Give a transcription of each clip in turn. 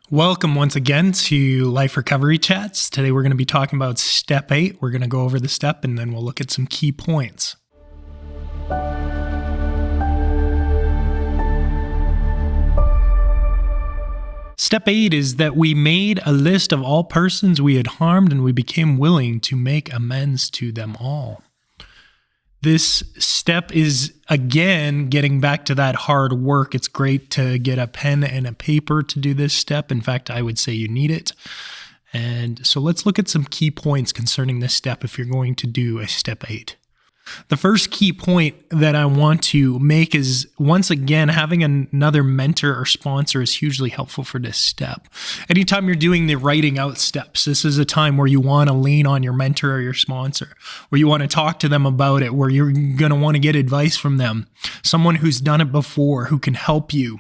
Welcome once again to Life Recovery Chats. Today we're going to be talking about step 8. We're going to go over the step and then we'll look at some key points. Step 8 is that we made a list of all persons we had harmed and we became willing to make amends to them all. This step is, again, getting back to that hard work. It's great to get a pen and a paper to do this step. In fact, I would say you need it. And so let's look at some key points concerning this step if you're going to do a step 8. The first key point that I want to make is, once again, having another mentor or sponsor is hugely helpful for this step. Anytime you're doing the writing out steps, this is a time where you want to lean on your mentor or your sponsor, where you want to talk to them about it, where you're going to want to get advice from them, someone who's done it before, who can help you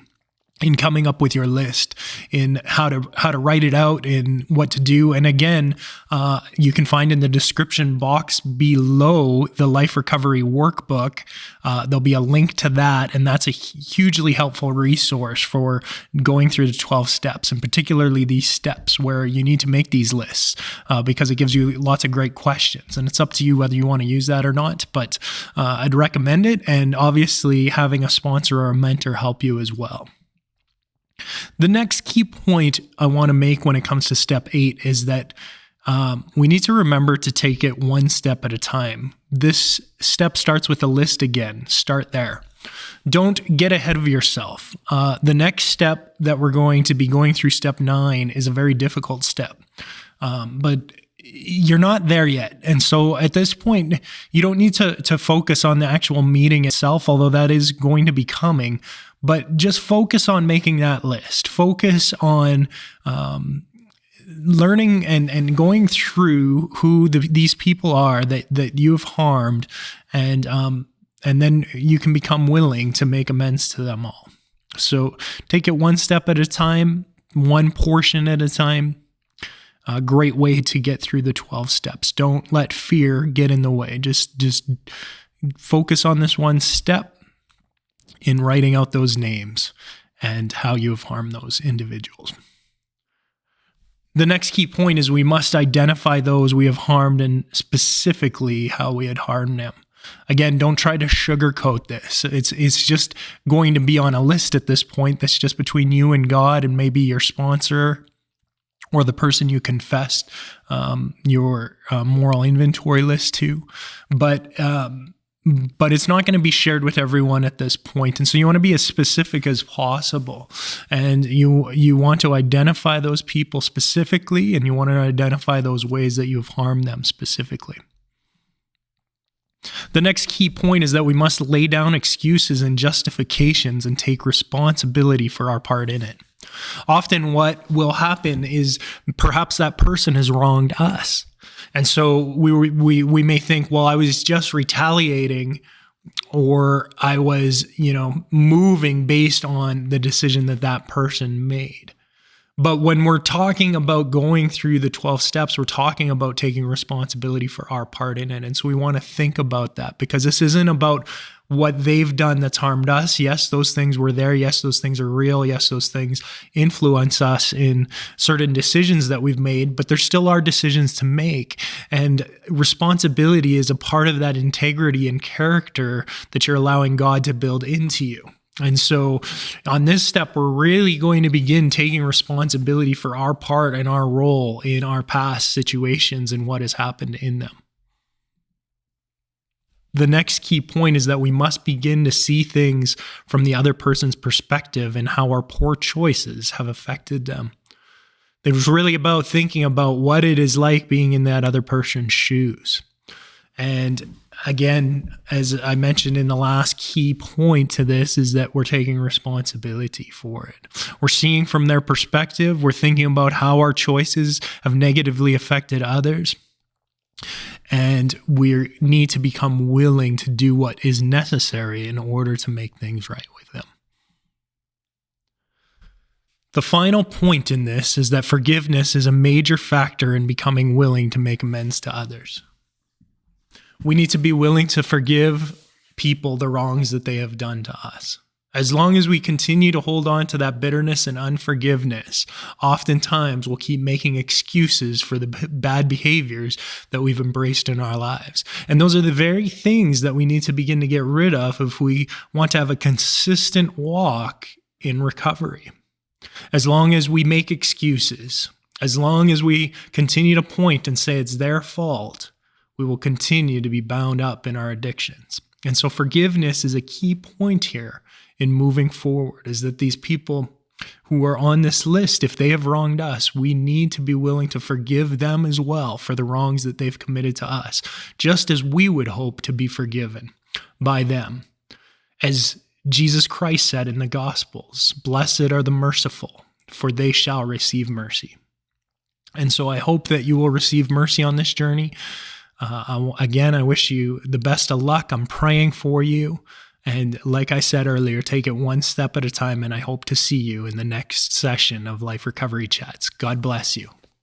in coming up with your list, in how to write it out, in what to do. And again, you can find in the description box below the Life Recovery Workbook, there'll be a link to that, and that's a hugely helpful resource for going through the 12 steps, and particularly these steps where you need to make these lists, because it gives you lots of great questions, and it's up to you whether you want to use that or not, but I'd recommend it, and obviously having a sponsor or a mentor help you as well. The next key point I want to make when it comes to step 8 is that we need to remember to take it one step at a time. This step starts with a list again. Start there. Don't get ahead of yourself. The next step that we're going to be going through, step 9, is a very difficult step. But you're not there yet. And so at this point, you don't need to focus on the actual meeting itself, although that is going to be coming. But just focus on making that list. Focus on learning and going through who these people are that you have harmed, and then you can become willing to make amends to them all. So take it one step at a time, one portion at a time. A great way to get through the 12 steps. Don't let fear get in the way. Just focus on this one step in writing out those names and how you have harmed those individuals. The next key point is we must identify those we have harmed and specifically how we had harmed them. Again, don't try to sugarcoat this. It's just going to be on a list at this point that's just between you and God and maybe your sponsor or the person you confessed your moral inventory list to. But it's not going to be shared with everyone at this point. And so you want to be as specific as possible. And you want to identify those people specifically, and you want to identify those ways that you've harmed them specifically. The next key point is that we must lay down excuses and justifications and take responsibility for our part in it. Often what will happen is perhaps that person has wronged us. And so we may think, well, I was just retaliating, or I was, moving based on the decision that person made. But when we're talking about going through the 12 steps, we're talking about taking responsibility for our part in it. And so we want to think about that, because this isn't about what they've done that's harmed us. Yes, those things were there. Yes, those things are real. Yes, those things influence us in certain decisions that we've made, but there still are decisions to make. And responsibility is a part of that integrity and character that you're allowing God to build into you. And so on this step, we're really going to begin taking responsibility for our part and our role in our past situations and what has happened in them. The next key point is that we must begin to see things from the other person's perspective and how our poor choices have affected them. It was really about thinking about what it is like being in that other person's shoes. And again, as I mentioned in the last key point to this, is that we're taking responsibility for it. We're seeing from their perspective. We're thinking about how our choices have negatively affected others. And we need to become willing to do what is necessary in order to make things right with them. The final point in this is that forgiveness is a major factor in becoming willing to make amends to others. We need to be willing to forgive people the wrongs that they have done to us. As long as we continue to hold on to that bitterness and unforgiveness, oftentimes we'll keep making excuses for the bad behaviors that we've embraced in our lives. And those are the very things that we need to begin to get rid of if we want to have a consistent walk in recovery. As long as we make excuses, as long as we continue to point and say it's their fault, we will continue to be bound up in our addictions. And so forgiveness is a key point here in moving forward, is that these people who are on this list, if they have wronged us, we need to be willing to forgive them as well for the wrongs that they've committed to us, just as we would hope to be forgiven by them. As Jesus Christ said in the Gospels, "Blessed are the merciful, for they shall receive mercy." And so I hope that you will receive mercy on this journey. Again, I wish you the best of luck. I'm praying for you. And like I said earlier, take it one step at a time, and I hope to see you in the next session of Life Recovery Chats. God bless you.